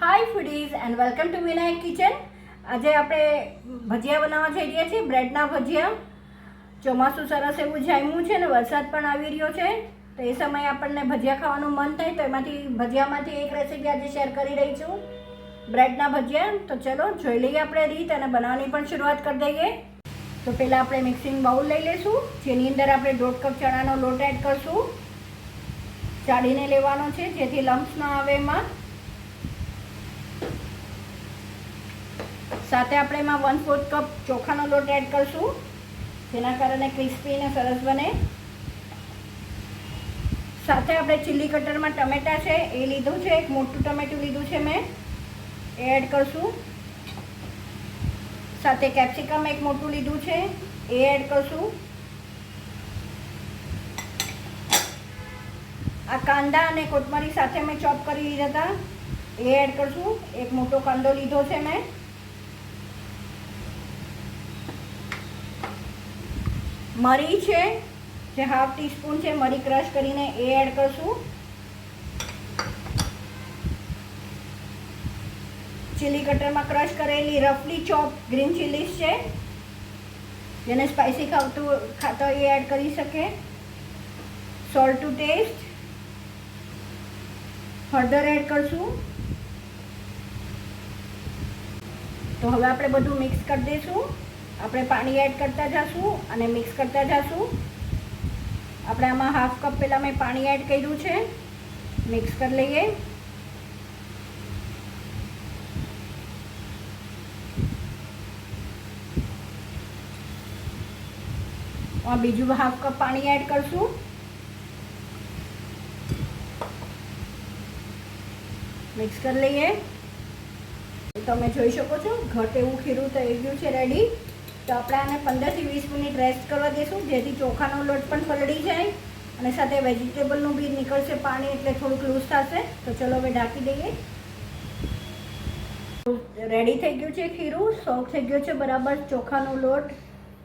Hi foodies and welcome to Vinayak kitchen. આજે આપણે ભજીયા બનાવવા જઈ રહ્યા છીએ, બ્રેડના ભજીયા. ચોમાસું સરસ એવું જામ્યું છે ને વરસાદ પણ આવી રહ્યો છે, તો એ સમયે આપણને ભજીયા ખાવાનું મન થાય, તો એમાંથી ભજીયામાંથી એક રેસીપી આજે શેર કરી રહી છું, બ્રેડના ભજીયા. તો ચલો જોઈ લઈએ આપણે રીત અને બનાવવાની પણ શરૂઆત કરી દઈએ. તો પહેલાં આપણે મિક્સિંગ બાઉલ લઈ લઈશું, જેની અંદર આપણે 1.5 કપ ચણાનો લોટ એડ કરશું. ચાળીને લેવાનો છે જેથી લમ્સ ન આવે એમાં. સાથે આપણે એમાં 1/4 કપ ચોખાનો લોટ એડ કરશું, જેના કારણે ક્રિસ્પી અને સરસ બને. સાથે આપણે ચીલી કટરમાં ટમેટા છે એ લીધું છે, એક મોટું ટમેટું લીધું છે મેં, એ એડ કરશું. સાથે કેપ્સિકમ એક મોટું લીધું છે એ એડ કરશું. આ કાંદા અને કોથમરી સાથે મેં ચોપ કરી લીધા હતા, એ એડ કરશું. એક મોટો કાંદો લીધો છે મેં. મરી છે જે 1/2 ટીસ્પૂન છે, મરી ક્રશ કરીને એ એડ કરશું. ચીલી કટરમાં ક્રશ કરેલી રફલી ચોપ ગ્રીન ચીલીસ છે, જેને સ્પાઇસી ખાતો એ એડ કરી શકે. સોલ્ટ ટુ ટેસ્ટ, હળદર એડ કરશું. તો હવે આપણે બધું મિક્સ કરી દઈશું. આપણે પાણી એડ કરતા જઈશું અને મિક્સ કરતા જઈશું. આપણે આમાં 1/2 કપ પહેલાં મેં પાણી એડ કર્યું છે, મિક્સ કરી લઈએ. બીજું 1/2 કપ પાણી એડ કરશું. મિક્સ કરી લઈએ. તમે જોઈ શકો છો ઘટ એવું ખીરું થઈ ગયું છે રેડી. તો આપણે આને 15 થી 20 મિનિટ રેસ્ટ કરવા દઈશું, જેથી ચોખાનો લોટ પણ પલળી જાય અને સાથે વેજીટેબલનું બી નીકળશે પાણી, એટલે થોડુંક લૂઝ થશે. તો ચલો હવે ઢાંકી દઈએ. રેડી થઈ ગયું છે ખીરું, સોફ્ટ થઈ ગયો છે બરાબર ચોખાનો લોટ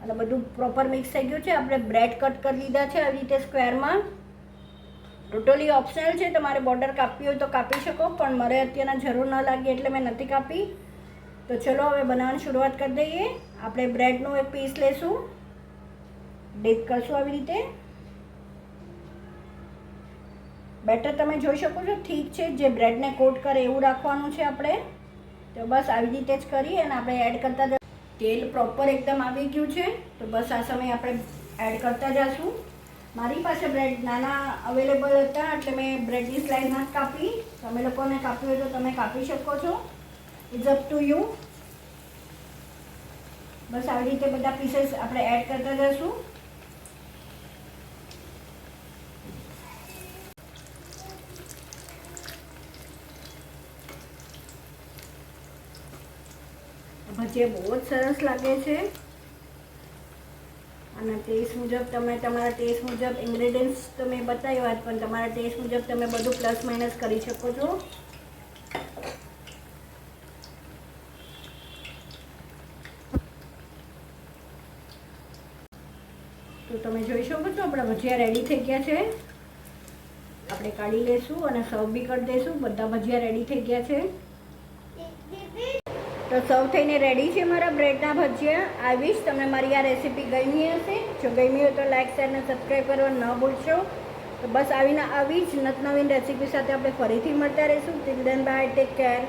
અને બધું પ્રોપર મિક્સ થઈ ગયું છે. આપણે બ્રેડ કટ કરી લીધા છે આવી રીતે સ્ક્વેરમાં. ટોટલી ઓપ્શનલ છે, તમારે બોર્ડર કાપવી હોય તો કાપી શકો, પણ મારે અત્યારના જરૂર ન લાગી એટલે મેં નથી કાપી. તો ચલો હવે બનાવવાની શરૂઆત કરી દઈએ. આપણે બ્રેડનું એક પીસ લેશું, ડીપ કરશું આવી રીતે. બેટર તમે જોઈ શકો છો ઠીક છે, જે બ્રેડને કોટ કરે એવું રાખવાનું છે આપણે. તો બસ આવી રીતે જ કરી અને આપણે એડ કરતા જઈશું. તેલ પ્રોપર એકદમ આવી ગયું છે, તો બસ આ સમયે આપણે એડ કરતા જઈશું. મારી પાસે બ્રેડ નાના અવેલેબલ હતા એટલે મેં બ્રેડની સ્લાઇસ ના કાપી. તમે લોકોને કાપી હોય તો તમે કાપી શકો છો, ઇટ્સ અપ ટુ યુ. બસ આવી રીતે બધા પીસીસ આપણે એડ કરતા જઈશું. ભજીયા બહુ જ સરસ લાગે છે અને ટેસ્ટ મુજબ તમે તમારા ટેસ્ટ મુજબ ઇન્ગ્રેડિયન્ટ્સ તમે બતાવ્યા જ, પણ તમારા ટેસ્ટ મુજબ તમે બધું પ્લસ માઇનસ કરી શકો છો. તો તમે જોઈ શકો છો આપણા ભજીયા રેડી થઈ ગયા છે. આપણે કાઢી લઈશું અને સર્વ બી કરી દઈશું. બધા ભજીયા રેડી થઈ ગયા છે. તો સર્વ થઈને રેડી છે મારા બ્રેડના ભજીયા. આ વિશ તમને મારી આ રેસીપી ગમી હશે. જો ગમી હોય તો લાઈક શેર અને સબસ્ક્રાઈબ કરવા ન ભૂલશો. તો બસ આવી જ નવીન રેસીપી સાથે આપણે ફરીથી મળતા રહીશું. Till then by, take care.